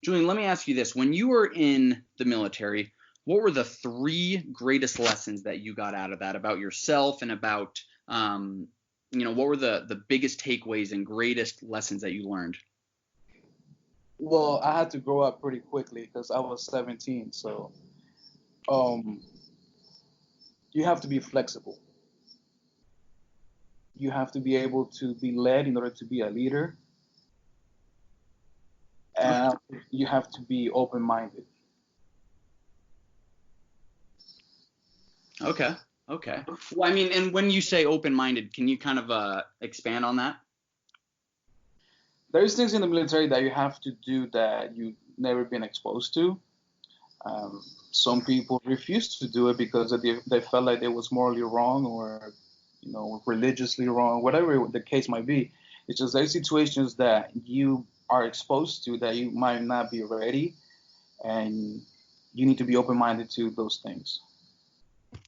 Julian, let me ask you this. When you were in the military, what were the 3 greatest lessons that you got out of that about yourself and about, what were the biggest takeaways and greatest lessons that you learned? Well, I had to grow up pretty quickly because I was 17. So you have to be flexible. You have to be able to be led in order to be a leader. And you have to be open-minded. Okay. Well, I mean, and when you say open-minded, can you kind of expand on that? There's things in the military that you have to do that you've never been exposed to. Some people refuse to do it because they felt like it was morally wrong or, religiously wrong, whatever the case might be. It's just there's situations that you are exposed to that you might not be ready, and you need to be open-minded to those things.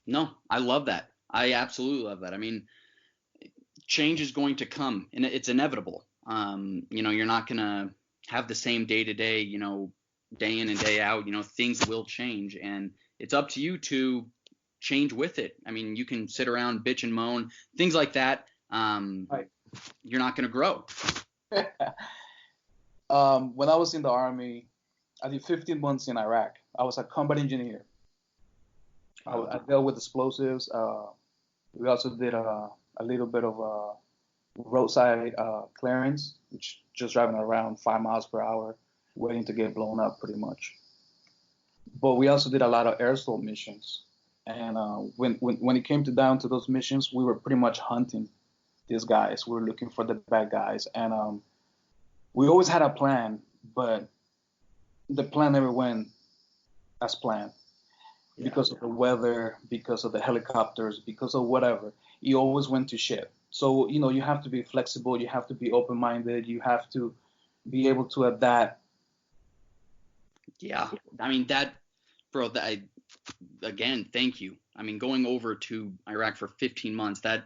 No, I love that. I absolutely love that. I mean, change is going to come, and it's inevitable. You're not going to have the same day to day, day in and day out. Things will change, and it's up to you to change with it. I mean, you can sit around, bitch and moan, things like that. Right. You're not going to grow. When I was in the Army, I did 15 months in Iraq. I was a combat engineer. I dealt with explosives. We also did a little bit of roadside clearance, which just driving around 5 miles per hour, waiting to get blown up pretty much. But we also did a lot of air assault missions. And when it came down to those missions, we were pretty much hunting these guys. We were looking for the bad guys. And we always had a plan, but the plan never went as planned. Because of the weather, because of the helicopters, because of whatever. It always went to shit. So, you have to be flexible. You have to be open-minded. You have to be able to adapt. Yeah. I mean, again, thank you. I mean, going over to Iraq for 15 months, that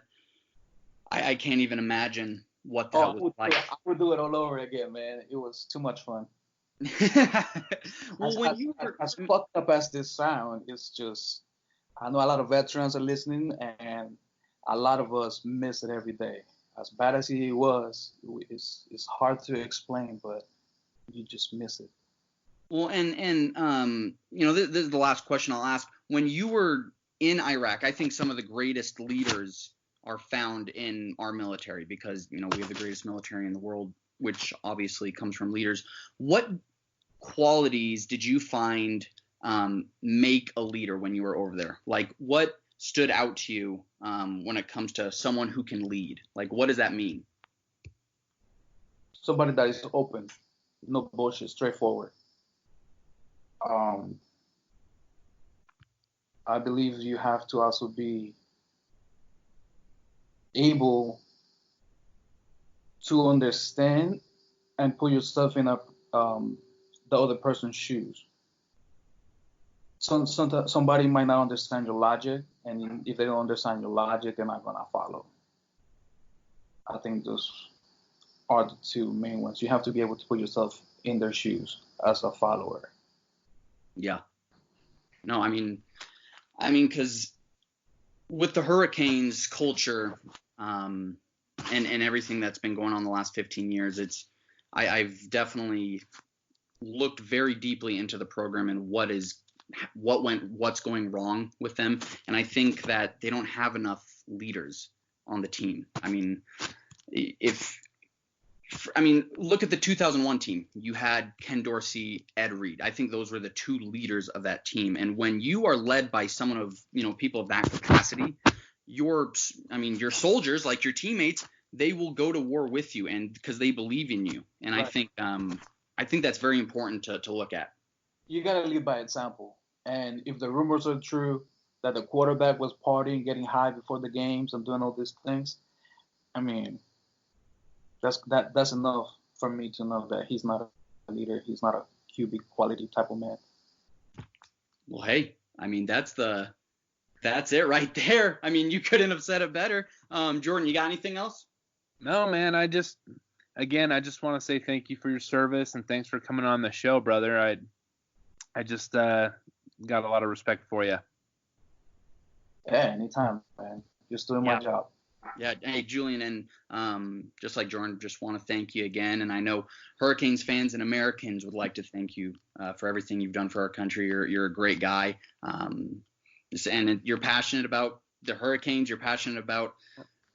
I can't even imagine what that was like. I would do it all over again, man. It was too much fun. Well, as fucked up as this sound, it's just, I know a lot of veterans are listening, and a lot of us miss it every day. As bad as it was, it's hard to explain, but you just miss it. Well, and this is the last question I'll ask. When you were in Iraq, I think some of the greatest leaders are found in our military because, we have the greatest military in the world, which obviously comes from leaders. What qualities did you find make a leader when you were over there? Like, what stood out to you when it comes to someone who can lead? Like, what does that mean? Somebody that is open, no bullshit, straightforward. I believe you have to also be able to understand and put yourself in the other person's shoes. Somebody might not understand your logic, and if they don't understand your logic, they're not gonna follow. I think those are the 2 main ones. You have to be able to put yourself in their shoes as a follower. Yeah. No, I mean, because with the Hurricanes culture and everything that's been going on the last 15 years, I've definitely looked very deeply into the program and what's going wrong with them. And I think that they don't have enough leaders on the team. I mean, look at the 2001 team. You had Ken Dorsey, Ed Reed. I think those were the 2 leaders of that team. And when you are led by someone of, people of that capacity, your soldiers, like your teammates, they will go to war with you, and because they believe in you. And right. I think that's very important to look at. You gotta lead by example. And if the rumors are true that the quarterback was partying, getting high before the games and doing all these things, I mean, that's enough for me to know that he's not a leader. He's not a QB quality type of man. Well, hey, I mean, that's it right there. I mean, you couldn't have said it better. Jordan, you got anything else? No, man. again, I just want to say thank you for your service and thanks for coming on the show, brother. I just got a lot of respect for you. Yeah, anytime, man. Just doing my job. Yeah. Hey, Julian, and just like Jordan, just want to thank you again. And I know Hurricanes fans and Americans would like to thank you for everything you've done for our country. You're a great guy, and you're passionate about the Hurricanes. You're passionate about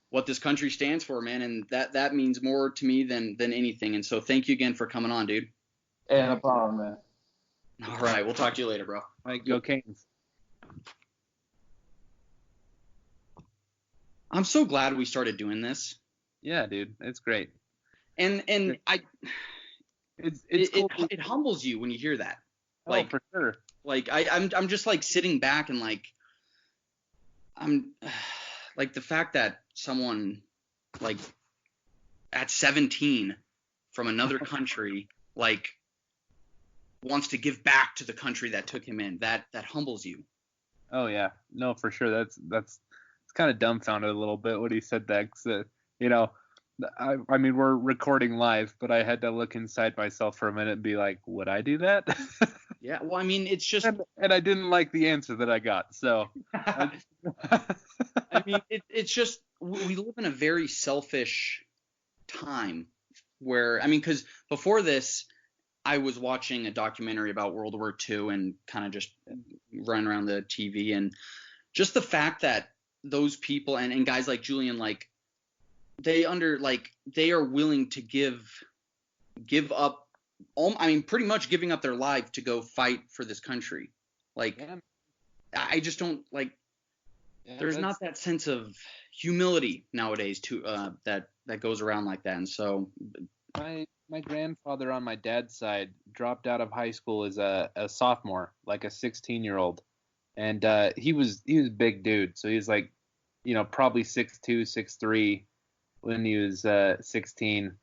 what this country stands for, man, and that means more to me than anything. And so thank you again for coming on, dude. Yeah, no problem, man. All right, we'll talk to you later, bro. All right, go Canes. I'm so glad we started doing this. Yeah, dude, it's great. And it's it cool. it humbles you when you hear that. Like, for sure. Like I'm just like sitting back and like I'm like the fact that someone like at 17 from another country like wants to give back to the country that took him in, that humbles you. Oh yeah, no, for sure. That's it's kind of dumbfounded a little bit when he said that. 'Cause, I mean, we're recording live, but I had to look inside myself for a minute and be like, would I do that? Yeah, well, I mean, it's just and I didn't like the answer that I got. So I mean, it's just we live in a very selfish time where, I mean, because before this, I was watching a documentary about World War II and kind of just running around the TV, and just the fact that those people and guys like Julian, like they are willing to give up, I mean, pretty much giving up their life to go fight for this country. Like, yeah. I just don't like. Yeah, there's not that sense of humility nowadays to that goes around like that, and so. My grandfather on my dad's side dropped out of high school as a sophomore, like a 16-year-old, and he was a big dude, so he was like, probably 6'2", 6'3" when he was 16,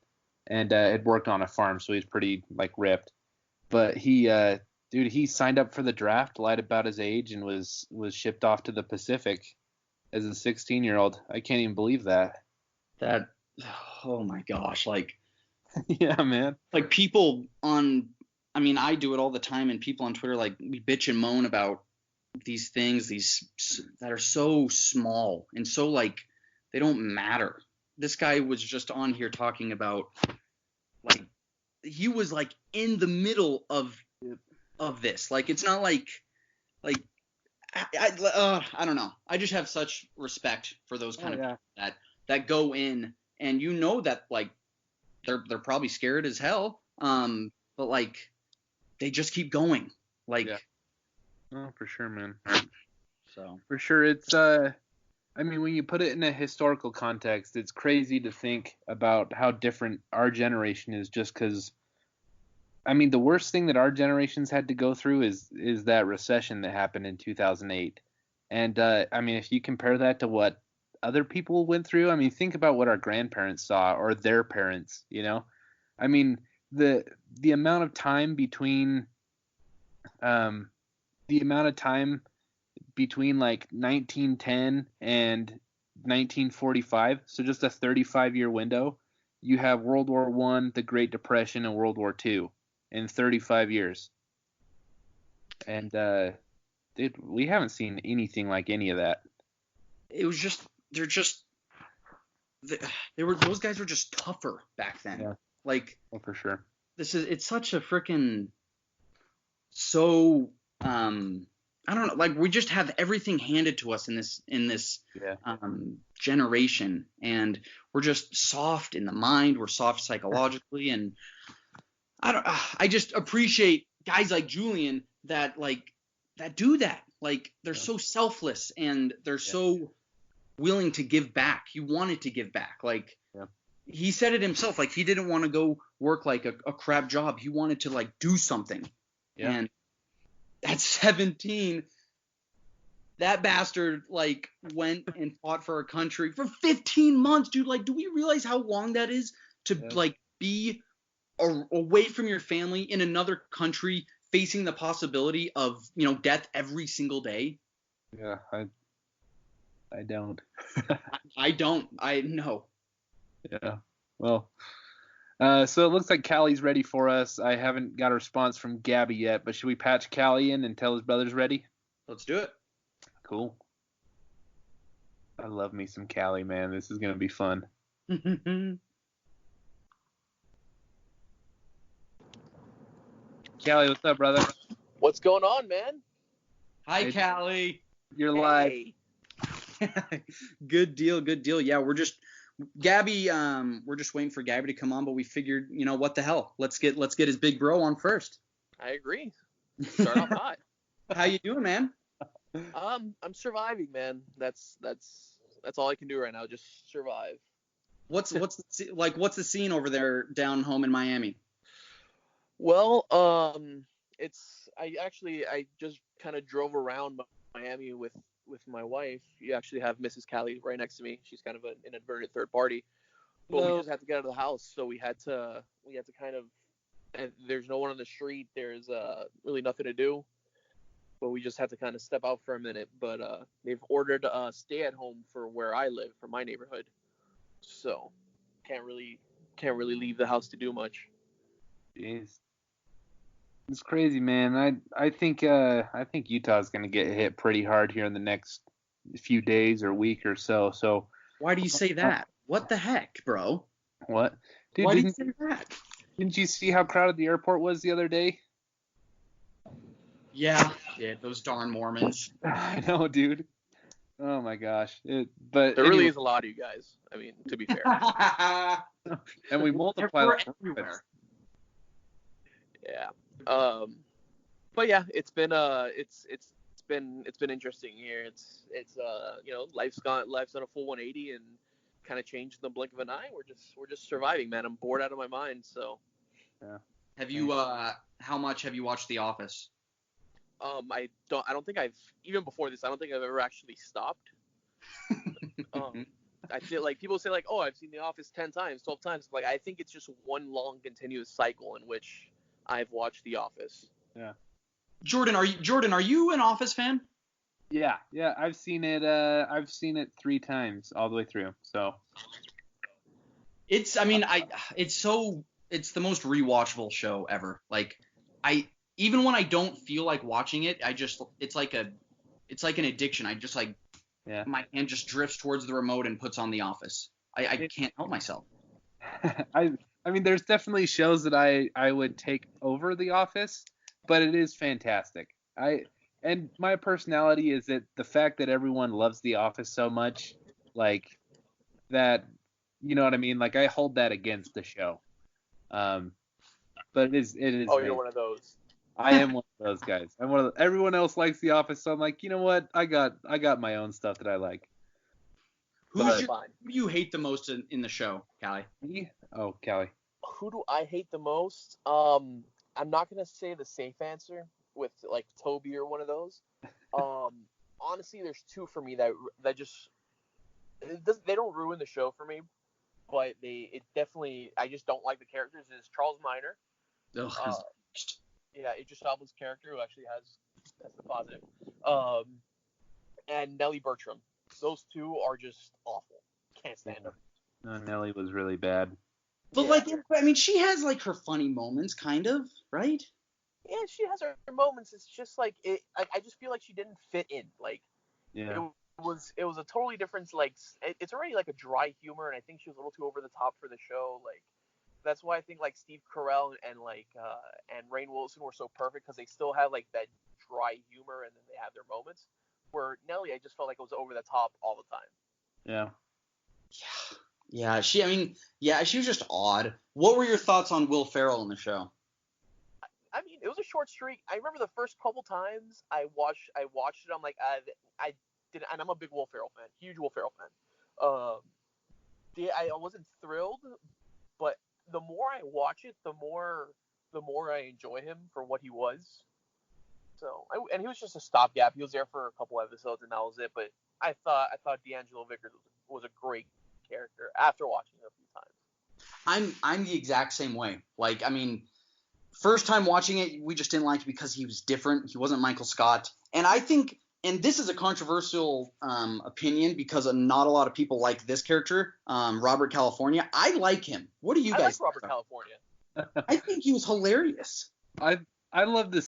and had worked on a farm, so he's pretty like ripped. But he signed up for the draft, lied about his age, and was shipped off to the Pacific as a 16-year-old. I can't even believe that. Oh my gosh, like. Yeah, man. Like people I mean, I do it all the time, and people on Twitter, like, we bitch and moan about these things, these that are so small and so like they don't matter. This guy was just on here talking about like he was like in the middle of this. Like it's not like I don't know. I just have such respect for those kind of people that go in, and that like they're probably scared as hell, but like they just keep going. Like, oh, for sure, man. So for sure, it's I mean, when you put it in a historical context, it's crazy to think about how different our generation is. Just because, I mean, the worst thing that our generations had to go through is that recession that happened in 2008, and I mean, if you compare that to what other people went through, I mean, think about what our grandparents saw or their parents. I mean, the amount of time between like 1910 and 1945, so just a 35-year window, you have World War I, the Great Depression, and World War II in 35 years. And dude, we haven't seen anything like any of that. It was just those guys were just tougher back then. Yeah. Like, oh, for sure. It's such a freaking I don't know, like we just have everything handed to us in this generation, and we're just soft in the mind, we're soft psychologically, and I just appreciate guys like Julian that do that. Like they're so selfless, and they're so willing to give back. He wanted to give back. Like he said it himself, like he didn't want to go work like a crap job. He wanted to like do something. Yeah. And at 17, that bastard like went and fought for our country for 15 months, dude. Like, do we realize how long that is to like be away from your family in another country, facing the possibility of death every single day? Yeah, I don't. I don't. I know. Yeah. Well, So it looks like Callie's ready for us. I haven't got a response from Gabby yet, but should we patch Callie in and tell his brother's ready? Let's do it. Cool. I love me some Callie, man. This is going to be fun. Callie, what's up, brother? What's going on, man? Hi, Callie. You're live. Hey. Good deal. Yeah, we're just waiting for Gabby to come on, but we figured, what the hell? Let's get his big bro on first. I agree. Start off hot. How you doing, man? I'm surviving, man. That's all I can do right now. Just survive. What's the scene over there down home in Miami? Well, I just kind of drove around Miami with my wife. You actually have Mrs. Callie right next to me. She's kind of an inadvertent third party. But we just had to get out of the house, so we had to kind of. And there's no one on the street. There's really nothing to do. But we just had to kind of step out for a minute. But they've ordered a stay at home for where I live, for my neighborhood. So can't really leave the house to do much. Jeez. It's crazy, man. I think Utah's gonna get hit pretty hard here in the next few days or week or so. So why do you say that? What the heck, bro? What? Dude, why do you say that? Didn't you see how crowded the airport was the other day? Yeah, those darn Mormons. I know, dude. Oh my gosh. But there really is a lot of you guys. I mean, to be fair. And we multiply everywhere. Yeah. But yeah, it's been interesting here. It's life's done a full 180 and kind of changed in the blink of an eye. We're just surviving, man. I'm bored out of my mind. So. Yeah. Have you how much have you watched The Office? I don't think I've, even before this, I don't think I've ever actually stopped. I feel like people say like, oh, I've seen The Office 10 times, 12 times. Like, I think it's just one long continuous cycle in which I've watched The Office. Yeah. Jordan, are you an Office fan? Yeah, I've seen it 3 times all the way through. So it's the most rewatchable show ever. Like, even when I don't feel like watching it, it's like an addiction. I just my hand just drifts towards the remote and puts on The Office. I can't help myself. I mean, there's definitely shows that I would take over The Office, but it is fantastic. And my personality is that the fact that everyone loves The Office so much, like that, you know what I mean? Like, I hold that against the show. But it is. Oh, you're one of those. I am one of those guys. Everyone else likes The Office, so I'm like, you know what? I got my own stuff that I like. Who do you hate the most in the show, Callie? Me? Oh, Callie. Who do I hate the most? I'm not gonna say the safe answer with like Toby or one of those. Honestly, there's 2 for me that just they don't ruin the show for me, but I just don't like the characters. It's Charles Minor. Yeah, Idris Elba's character, who actually that's the positive. And Nellie Bertram. Those 2 are just awful. Can't stand them. No, Nellie was really bad. But she has like her funny moments, kind of, right? Yeah, she has her moments. It's just like I just feel like she didn't fit in. Like, yeah. It was a totally different. Like, it's already like a dry humor, and I think she was a little too over the top for the show. Like. That's why I think like Steve Carell and Rainn Wilson were so perfect, because they still have like that dry humor and then they have their moments. Where Nellie, I just felt like it was over the top all the time. Yeah. She was just odd. What were your thoughts on Will Ferrell in the show? I mean, it was a short streak. I remember the first couple times I watched it. I'm like, I didn't, and I'm a big Will Ferrell fan, huge Will Ferrell fan. I wasn't thrilled, but the more I watch it, the more I enjoy him for what he was. So, and he was just a stopgap. He was there for a couple episodes, and that was it. But I thought D'Angelo Vickers was a great character after watching it a few times. I'm the exact same way. Like, I mean, first time watching it, we just didn't like it because he was different. He wasn't Michael Scott. And I think and this is a controversial opinion because not a lot of people like this character, Robert California. I like him. What do you guys like Robert think? California. I think he was hilarious. I love the